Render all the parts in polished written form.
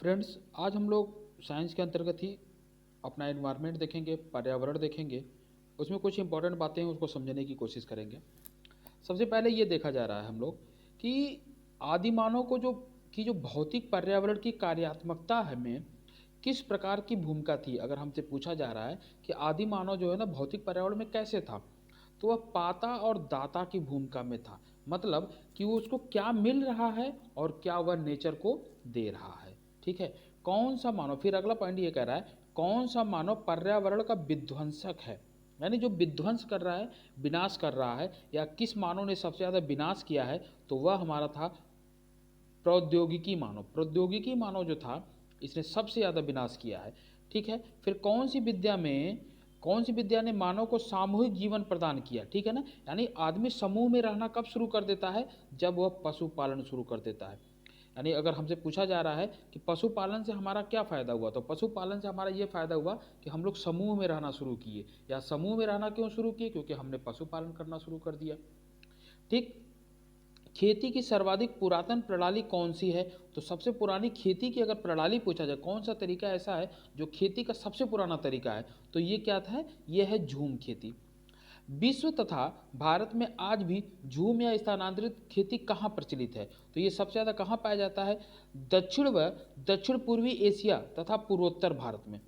Friends, आज हम लोग साइंस के अंतर्गत ही अपना एनवायरनमेंट देखेंगे, पर्यावरण देखेंगे। उसमें कुछ इंपॉर्टेंट बातें हैं, उसको समझने की कोशिश करेंगे। सबसे पहले ये देखा जा रहा है हम लोग कि आदिमानव को जो भौतिक पर्यावरण की कार्यात्मकता है में किस प्रकार की भूमिका थी। अगर हमसे पूछा जा रहा है कि आदिमानव जो है ना भौतिक पर्यावरण में कैसे था, तो वह पाता और दाता की भूमिका में था। मतलब कि वो उसको क्या मिल रहा है और क्या वह नेचर को दे रहा है। ठीक है, कौन सा मानव, फिर अगला पॉइंट ये कह रहा है कौन सा मानव पर्यावरण का विध्वंसक है, यानी जो विध्वंस कर रहा है, विनाश कर रहा है, या किस मानव ने सबसे ज़्यादा विनाश किया है, तो वह हमारा था प्रौद्योगिकी मानव। प्रौद्योगिकी मानव जो था इसने सबसे ज़्यादा विनाश किया है। ठीक है, फिर कौन सी विद्या ने मानव को सामूहिक जीवन प्रदान किया। ठीक है ना, यानी आदमी समूह में रहना कब शुरू कर देता है, जब वह पशुपालन शुरू कर देता है। यानी अगर हमसे पूछा जा रहा है कि पशुपालन से हमारा क्या फ़ायदा हुआ, तो पशुपालन से हमारा ये फ़ायदा हुआ कि हम लोग समूह में रहना शुरू किए। या समूह में रहना क्यों शुरू किए, क्योंकि हमने पशुपालन करना शुरू कर दिया। ठीक, खेती की सर्वाधिक पुरातन प्रणाली कौन सी है, तो सबसे पुरानी खेती की अगर प्रणाली पूछा जाए, कौन सा तरीका ऐसा है जो खेती का सबसे पुराना तरीका है, तो ये क्या था, ये है झूम खेती। विश्व तथा भारत में आज भी झूम या स्थानांतरित खेती कहाँ प्रचलित है, तो ये सबसे ज़्यादा कहाँ पाया जाता है, दक्षिण व दक्षिण पूर्वी एशिया तथा पूर्वोत्तर भारत में।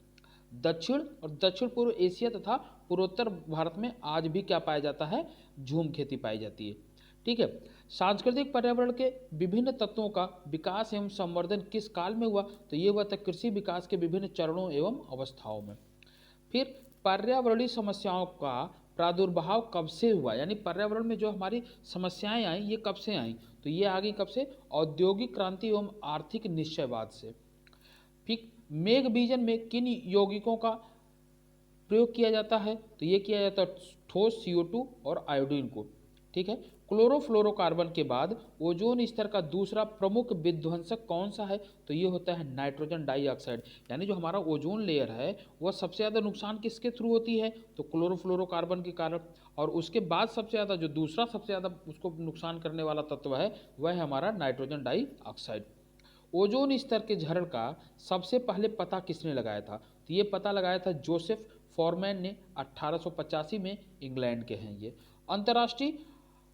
दक्षिण और दक्षिण पूर्व एशिया तथा पूर्वोत्तर भारत में आज भी क्या पाया जाता है, झूम खेती पाई जाती है। ठीक है, सांस्कृतिक पर्यावरण के विभिन्न तत्वों का विकास एवं संवर्धन किस काल में हुआ, तो ये हुआ था कृषि विकास के विभिन्न चरणों एवं अवस्थाओं में। फिर पर्यावरणीय समस्याओं का प्रादुर्भाव कब से हुआ, यानी पर्यावरण में जो हमारी समस्याएं आई ये कब से आई, तो ये आ गई कब से, औद्योगिक क्रांति एवं आर्थिक निश्चयवाद से। ठीक, मेघ बीजन में किन यौगिकों का प्रयोग किया जाता है, तो ये किया जाता है ठोस CO2 और आयोडीन को। ठीक है, क्लोरोफ्लोरोकार्बन के बाद ओजोन स्तर का दूसरा प्रमुख विध्वंसक कौन सा है, तो ये होता है नाइट्रोजन डाइऑक्साइड। यानी जो हमारा ओजोन लेयर है वह सबसे ज़्यादा नुकसान किसके थ्रू होती है, तो क्लोरोफ्लोरोकार्बन के कारण। और उसके बाद सबसे ज़्यादा जो दूसरा सबसे ज़्यादा उसको नुकसान करने वाला तत्व है वह है हमारा नाइट्रोजन डाइऑक्साइड। ओजोन स्तर के झरण का सबसे पहले पता किसने लगाया था, तो ये पता लगाया था जोसेफ फॉरमैन ने 1885 में, इंग्लैंड के हैं ये। अंतर्राष्ट्रीय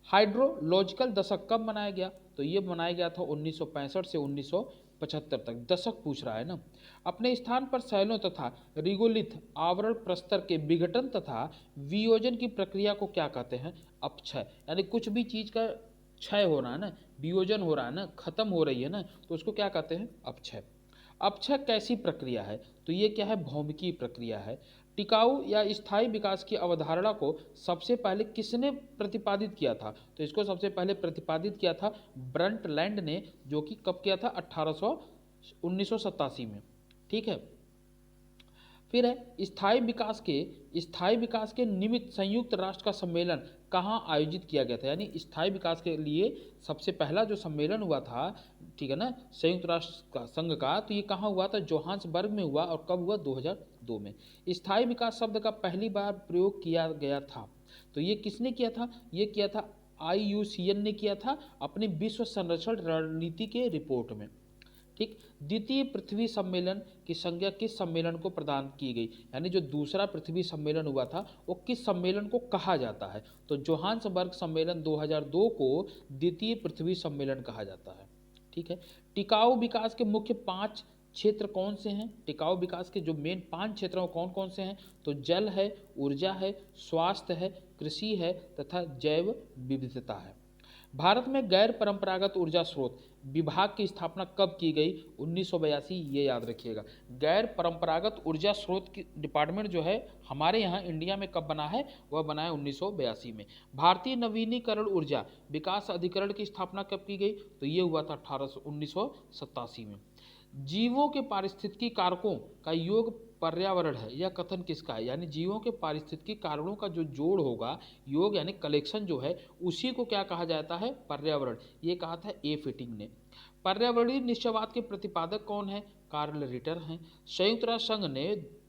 हाइड्रोलॉजिकल दशक कब मनाया गया, तो ये मनाया गया था 1965 से 1975 तक। दशक पूछ रहा है ना। अपने स्थान पर शैलों तथा रिगोलिथ आवरण प्रस्तर के विघटन तथा वियोजन की प्रक्रिया को क्या कहते हैं, अपक्षय। यानी कुछ भी चीज का क्षय हो रहा है ना, वियोजन हो रहा है ना, खत्म हो रही है ना, तो उसको क्या कहते हैं, अपक्षय। अपक्षय कैसी प्रक्रिया है, तो ये क्या है, भौमिकीय प्रक्रिया है। टिकाऊ या स्थायी विकास की अवधारणा को सबसे पहले किसने प्रतिपादित किया था, तो इसको सबसे पहले प्रतिपादित किया था ब्रंटलैंड ने, जो कि कब किया था, 1987 में। ठीक है, फिर है स्थायी विकास के निमित्त संयुक्त राष्ट्र का सम्मेलन कहाँ आयोजित किया गया था, यानी स्थायी विकास के लिए सबसे पहला जो सम्मेलन हुआ था, ठीक है ना, संयुक्त राष्ट्र का संघ का, तो ये कहाँ हुआ था, जोहान्सबर्ग में हुआ। और कब हुआ, 2002 में। स्थायी विकास शब्द का पहली बार प्रयोग किया गया था, तो ये किसने किया था, ये किया था IUCN ने किया था अपने विश्व संरक्षण रणनीति के रिपोर्ट में। ठीक, द्वितीय पृथ्वी सम्मेलन की संज्ञा किस सम्मेलन को प्रदान की गई, यानी जो दूसरा पृथ्वी सम्मेलन हुआ था वो किस सम्मेलन को कहा जाता है, तो जोहान्सबर्ग सम्मेलन 2002 को द्वितीय पृथ्वी सम्मेलन कहा जाता है। ठीक है, टिकाऊ विकास के मुख्य 5 क्षेत्र कौन से हैं, टिकाऊ विकास के जो मेन 5 क्षेत्र कौन कौन से हैं, तो जल है, ऊर्जा है, स्वास्थ्य है, कृषि है तथा जैव विविधता है। भारत में गैर परंपरागत ऊर्जा स्रोत विभाग की स्थापना कब की गई, 1982, ये याद रखिएगा। गैर परंपरागत ऊर्जा स्रोत की डिपार्टमेंट जो है हमारे यहाँ इंडिया में कब बना है, वह बना है 1982 में। भारतीय नवीनीकरण ऊर्जा विकास अधिकरण की स्थापना कब की गई, तो ये हुआ था 1987 में। जीवों के पारिस्थितिकी कारकों का योग पर्यावरण है, यह कथन किसका है, यानी जीवों के पारिस्थितिकी कारणों का जो जोड़ होगा, योग यानी कलेक्शन जो है, उसी को क्या कहा जाता है, पर्यावरण। ये कहा था ए फिटिंग ने। पर्यावरणीय निश्चयवाद के प्रतिपादक कौन है, कार्ल रिटर हैं। संयुक्त राष्ट्र संघ ने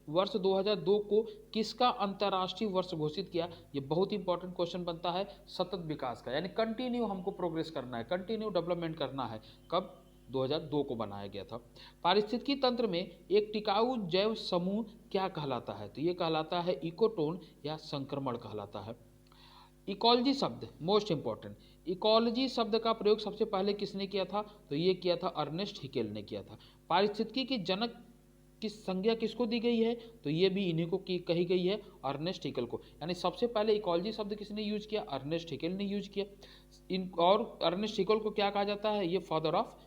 वर्ष 2002 को किसका अंतर्राष्ट्रीय वर्ष घोषित किया, ये बहुत इंपॉर्टेंट क्वेश्चन बनता है, सतत विकास का, यानी कंटिन्यू हमको प्रोग्रेस करना है, कंटिन्यू डेवलपमेंट करना है। कब, 2002 को बनाया गया था। पारिस्थितिकी तंत्र में एक टिकाऊ जैव समूह क्या कहलाता है? तो ये कहलाता है इकोटोन या संक्रमण कहलाता है। इकोलॉजी शब्द मोस्ट इंपॉर्टेंट, इकोलॉजी शब्द का प्रयोग सबसे पहले किसने किया था? तो ये किया था अर्नेस्ट हिकेल ने किया था। पारिस्थितिकी की जनक किस संज्ञा किसको दी गई है? तो ये भी इन्हीं को कही गई है, अर्नेस्ट हिकेल को। यानी सबसे पहले इकोलॉजी शब्द किसने यूज किया? अर्नेस्ट हिकेल ने यूज किया। और अर्नेस्ट हिकेल को क्या कहा जाता है? ये फादर ऑफ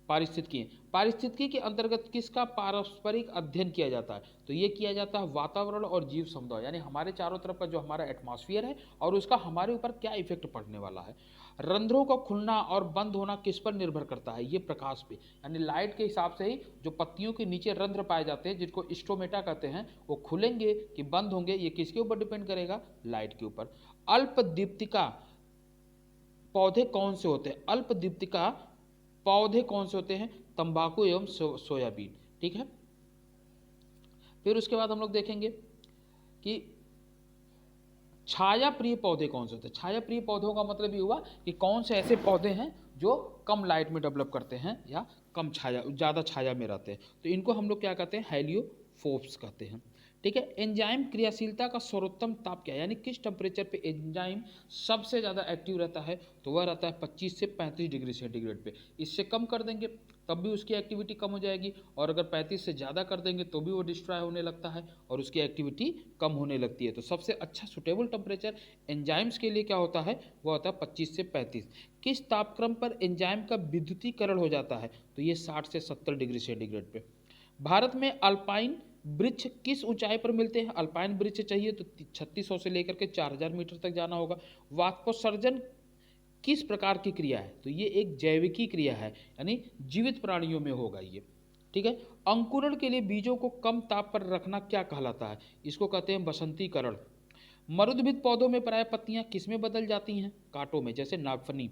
पारिस्थितिकी। पारिस्थितिकी के अंतर्गत किसका पारस्परिक अध्ययन किया जाता है? तो ये किया जाता है वातावरण और जीव समुदाय, यानी हमारे चारों तरफ का जो हमारा एटमॉस्फेयर है और उसका हमारे ऊपर क्या इफेक्ट पड़ने वाला है। रंध्रों का खुलना और बंद होना किस पर निर्भर करता है? ये प्रकाश पे, यानी लाइट के हिसाब से ही जो पत्तियों के नीचे रंध्र पाए जाते हैं जिनको स्टोमेटा कहते हैं, वो खुलेंगे कि बंद होंगे, ये किसके ऊपर डिपेंड करेगा? लाइट के ऊपर। अल्पदीप्तिका पौधे कौन से होते हैं? अल्पदीप्तिका पौधे कौन से होते हैं? तंबाकू एवं सोयाबीन। ठीक है। फिर उसके बाद हम लोग देखेंगे कि छाया प्रिय पौधे कौन से होते हैं। छाया प्रिय पौधों का मतलब ये हुआ कि कौन से ऐसे पौधे हैं जो कम लाइट में डेवलप करते हैं या कम छाया, ज़्यादा छाया में रहते हैं। तो इनको हम लोग क्या कहते हैं? हेलियोफोब्स कहते हैं। ठीक है। एंजाइम क्रियाशीलता का सर्वोत्तम ताप क्या है? यानी किस टेम्परेचर पे एंजाइम सबसे ज़्यादा एक्टिव रहता है? तो वह रहता है 25 से 35 डिग्री सेंटीग्रेड पे। इससे कम कर देंगे तब भी उसकी एक्टिविटी कम हो जाएगी, और अगर 35 से ज़्यादा कर देंगे तो भी वो डिस्ट्रॉय होने लगता है और उसकी एक्टिविटी कम होने लगती है। तो सबसे अच्छा सुटेबल टेम्परेचर एंजाइम्स के लिए क्या होता है? वो होता है 25 से 35। किस तापक्रम पर एंजाइम का विद्युतीकरण हो जाता है? तो ये 60 से 70 डिग्री सेंटीग्रेड पे। भारत में अल्पाइन वृक्ष किस ऊंचाई पर मिलते हैं? अल्पाइन वृक्ष चाहिए तो 3600 से लेकर के 4000 मीटर तक जाना होगा। वाष्पोत्सर्जन किस प्रकार की क्रिया है? तो ये एक जैविकी क्रिया है, यानी जीवित प्राणियों में होगा ये। ठीक है। अंकुरण के लिए बीजों को कम ताप पर रखना क्या कहलाता है? इसको कहते हैं बसंतीकरण। मरुद्भिद पौधों में प्राय पत्तियां किसमें बदल जाती हैं? कांटों में, जैसे नागफनी।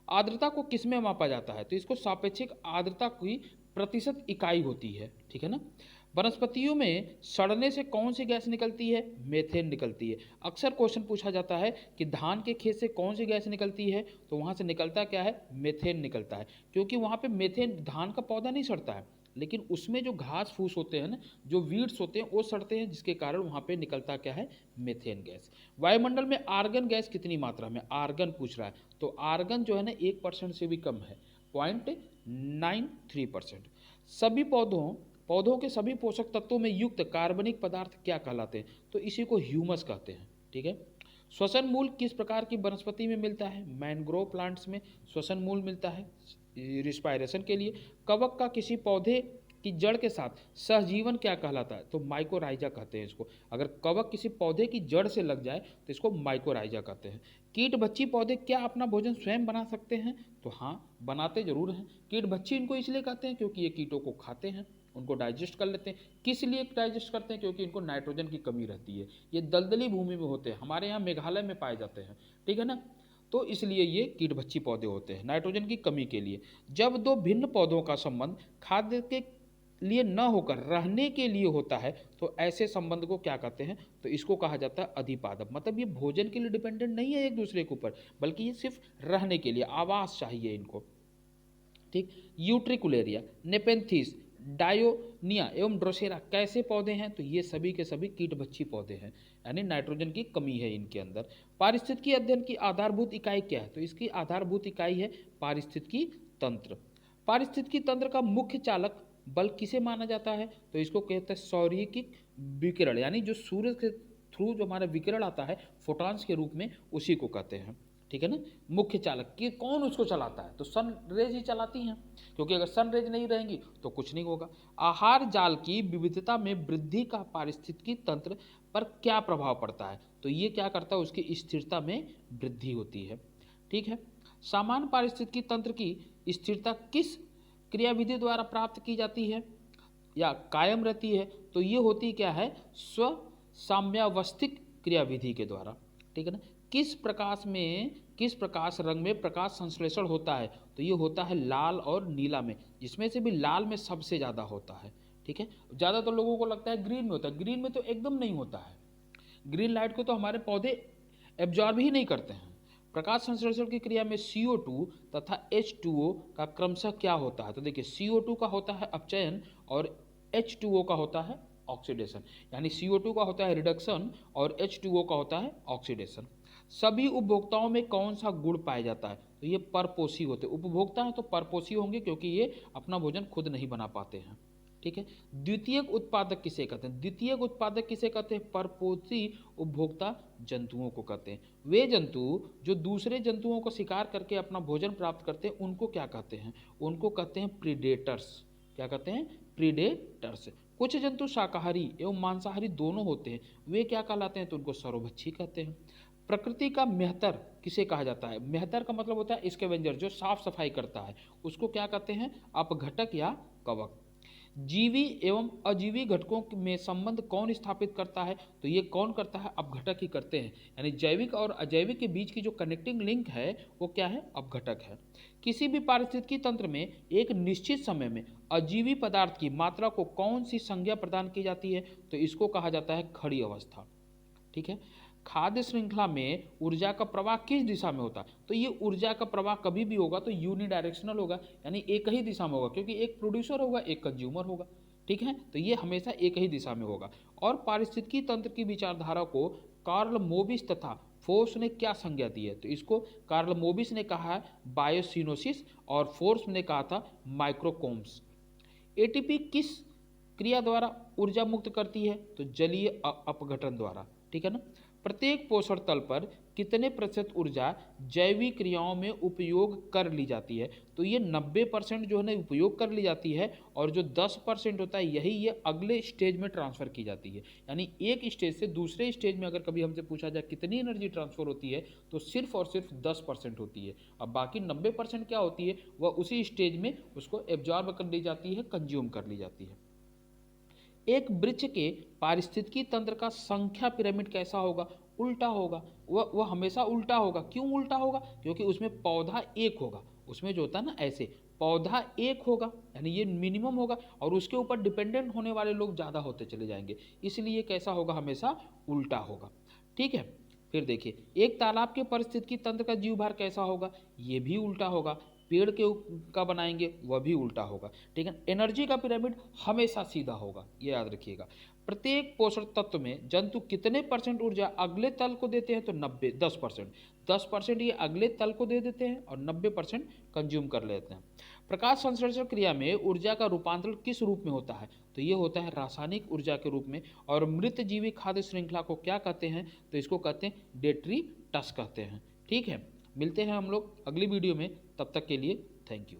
आर्द्रता को किसमें मापा जाता है? तो इसको सापेक्षिक आर्द्रता की प्रतिशत इकाई होती है। ठीक है ना। वनस्पतियों में सड़ने से कौन सी गैस निकलती है? मेथेन निकलती है। अक्सर क्वेश्चन पूछा जाता है कि धान के खेत से कौन सी गैस निकलती है? तो वहाँ से निकलता क्या है? मेथेन निकलता है, क्योंकि वहाँ पे मेथेन, धान का पौधा नहीं सड़ता है लेकिन उसमें जो घास फूस होते हैं ना, जो वीड्स होते हैं वो सड़ते हैं, जिसके कारण वहाँ पे निकलता क्या है? Methane gas. वायुमंडल में आर्गन गैस कितनी मात्रा में? आर्गन पूछ रहा है, तो आर्गन जो है ना 1% से भी कम है, 0.93%। सभी पौधों के सभी पोषक तत्वों में युक्त कार्बनिक पदार्थ क्या कहलाते हैं? तो इसी को ह्यूमस कहते हैं। ठीक है। श्वसन मूल किस प्रकार की वनस्पति में मिलता है? मैंग्रोव प्लांट्स में श्वसन मूल मिलता है रिस्पायरेशन के लिए। कवक का किसी पौधे की जड़ के साथ सहजीवन क्या कहलाता है? तो माइकोराइजा कहते हैं इसको। अगर कवक किसी पौधे की जड़ से लग जाए तो इसको माइकोराइजा कहते हैं। कीट भक्षी पौधे क्या अपना भोजन स्वयं बना सकते हैं? तो हाँ, बनाते जरूर हैं। कीट भक्षी इनको इसलिए कहते हैं क्योंकि ये कीटों को खाते हैं, उनको डाइजेस्ट कर लेते हैं। किस लिए डाइजेस्ट करते हैं? क्योंकि इनको नाइट्रोजन की कमी रहती है। ये दलदली भूमि में होते हैं, हमारे यहाँ मेघालय में पाए जाते हैं। ठीक है ना। तो इसलिए ये कीटभक्षी पौधे होते हैं, नाइट्रोजन की कमी के लिए। जब दो भिन्न पौधों का संबंध खाद्य के लिए न होकर रहने के लिए होता है तो ऐसे संबंध को क्या कहते हैं? तो इसको कहा जाता है अधिपादप। मतलब ये भोजन के लिए डिपेंडेंट नहीं है एक दूसरे के ऊपर, बल्कि ये सिर्फ रहने के लिए, आवास चाहिए इनको। ठीक। यूट्रिकुलेरिया, नेपेंथिस, डायोनिया एवं ड्रोसेरा कैसे पौधे हैं? तो ये सभी के सभी कीटभक्षी पौधे हैं, यानी नाइट्रोजन की कमी है इनके अंदर। पारिस्थितिकी अध्ययन की आधारभूत इकाई क्या है? तो इसकी आधारभूत इकाई है पारिस्थितिकी तंत्र। पारिस्थितिकी तंत्र का मुख्य चालक बल किसे माना जाता है? तो इसको कहते हैं सौर्यिक विकिरण, यानी जो सूर्य के थ्रू जो हमारा विकिरण आता है फोटॉन्स के रूप में, उसी को कहते हैं। ठीक है ना। मुख्य चालक कि कौन उसको चलाता है? तो सन रेज ही चलाती हैं, क्योंकि अगर सन रेज नहीं रहेंगी तो कुछ नहीं होगा। आहार जाल की विविधता में वृद्धि का पारिस्थितिकी तंत्र पर क्या प्रभाव पड़ता है? तो ये क्या करता है? उसकी स्थिरता में वृद्धि होती है। ठीक है। सामान्य पारिस्थितिकी तंत्र की स्थिरता किस क्रियाविधि द्वारा प्राप्त की जाती है या कायम रहती है? तो ये होती क्या है? स्व साम्यावस्थिक क्रियाविधि के द्वारा। ठीक है ना। किस प्रकाश रंग में प्रकाश संश्लेषण होता है? तो ये होता है लाल और नीला में, जिसमें से भी लाल में सबसे ज़्यादा होता है। ठीक है। ज़्यादातर लोगों को लगता है ग्रीन में होता है, ग्रीन में तो एकदम नहीं होता है। ग्रीन लाइट को तो हमारे पौधे एब्जॉर्ब ही नहीं करते हैं। प्रकाश संश्लेषण की क्रिया में CO2 तथा H2O का क्रमशः क्या होता है? तो देखिए CO2 का होता है अपचयन और H2O का होता है ऑक्सीडेशन, यानी CO2 का होता है रिडक्शन और H2O का होता है ऑक्सीडेशन। सभी उपभोक्ताओं में कौन सा गुण पाया जाता है? तो ये परपोषी होते हैं, उपभोक्ता हैं तो परपोषी होंगे क्योंकि ये अपना भोजन खुद नहीं बना पाते हैं। ठीक है। द्वितीयक उत्पादक किसे कहते हैं? द्वितीयक उत्पादक किसे कहते हैं? परपोषी उपभोक्ता जंतुओं को कहते हैं। वे जंतु जो दूसरे जंतुओं को शिकार करके अपना भोजन प्राप्त करते हैं उनको क्या कहते हैं? उनको कहते हैं प्रीडेटर्स। क्या कहते हैं? प्रीडेटर्स। कुछ जंतु शाकाहारी एवं मांसाहारी दोनों होते हैं, वे क्या कहलाते हैं? तो उनको सर्वभक्षी कहते हैं। प्रकृति का मेहतर किसे कहा जाता है? मेहतर का मतलब होता है स्कैवेंजर, जो साफ सफाई करता है, उसको क्या कहते हैं? अपघटक या कवक। जीवी एवं अजीवी घटकों में संबंध कौन स्थापित करता है? तो ये कौन करता है? अपघटक ही करते हैं, यानी जैविक और अजैविक के बीच की जो कनेक्टिंग लिंक है वो क्या है? अपघटक है। किसी भी पारिस्थितिकी तंत्र में एक निश्चित समय में अजीवी पदार्थ की मात्रा को कौन सी संज्ञा प्रदान की जाती है? तो इसको कहा जाता है खड़ी अवस्था। ठीक है। खाद्य श्रृंखला में ऊर्जा का प्रवाह किस दिशा में होता है? तो ये ऊर्जा का प्रवाह कभी भी होगा तो यूनिडायरेक्शनल होगा, यानी एक ही दिशा में होगा, क्योंकि एक प्रोड्यूसर होगा एक कंज्यूमर होगा। ठीक है, तो ये हमेशा एक ही दिशा में होगा। और पारिस्थितिकी तंत्र की विचारधारा को कार्ल मोबिस तथा फोर्स ने क्या संज्ञा दी है? तो इसको कार्ल मोबिस ने कहा है बायोसिनोसिस और फोर्स ने कहा था माइक्रोकोम्स। एटीपी किस क्रिया द्वारा ऊर्जा मुक्त करती है? तो जलीय अपघटन द्वारा। ठीक है ना। प्रत्येक पोषण तल पर कितने प्रतिशत ऊर्जा जैविक क्रियाओं में उपयोग कर ली जाती है? तो ये 90% जो है ना उपयोग कर ली जाती है, और जो 10% होता है यही ये अगले स्टेज में ट्रांसफ़र की जाती है। यानी एक स्टेज से दूसरे स्टेज में अगर कभी हमसे पूछा जाए कितनी एनर्जी ट्रांसफ़र होती है, तो सिर्फ और सिर्फ 10% होती है। अब बाकी 90% क्या होती है? वह उसी स्टेज में उसको एब्जॉर्ब कर ली जाती है, कंज्यूम कर ली जाती है। एक वृक्ष के पारिस्थितिकी तंत्र का संख्या पिरामिड कैसा होगा? उल्टा होगा। वह हमेशा उल्टा होगा। क्यों उल्टा होगा? क्योंकि उसमें पौधा एक होगा, उसमें जो होता है ना ऐसे पौधा एक होगा, यानी ये मिनिमम होगा, और उसके ऊपर डिपेंडेंट होने वाले लोग ज़्यादा होते चले जाएंगे, इसलिए कैसा होगा? हमेशा उल्टा होगा। ठीक है। फिर देखिए, एक तालाब के पारिस्थितिकी तंत्र का जीवभार कैसा होगा? ये भी उल्टा होगा। पेड़ के का बनाएंगे वह भी उल्टा होगा। ठीक है। एनर्जी का पिरामिड हमेशा सीधा होगा, ये याद रखिएगा। प्रत्येक पोषक तत्व में जंतु कितने परसेंट ऊर्जा अगले तल को देते हैं? तो 10%। 10% ये अगले तल को दे देते हैं और 90% कंज्यूम कर लेते हैं। प्रकाश संश्लेषण क्रिया में ऊर्जा का रूपांतरण किस रूप में होता है? तो ये होता है रासायनिक ऊर्जा के रूप में। और मृत जीवी खाद्य श्रृंखला को क्या कहते हैं? तो इसको कहते हैं डेट्रिटस कहते हैं। ठीक है। मिलते हैं हम लोग अगली वीडियो में, तब तक के लिए थैंक यू।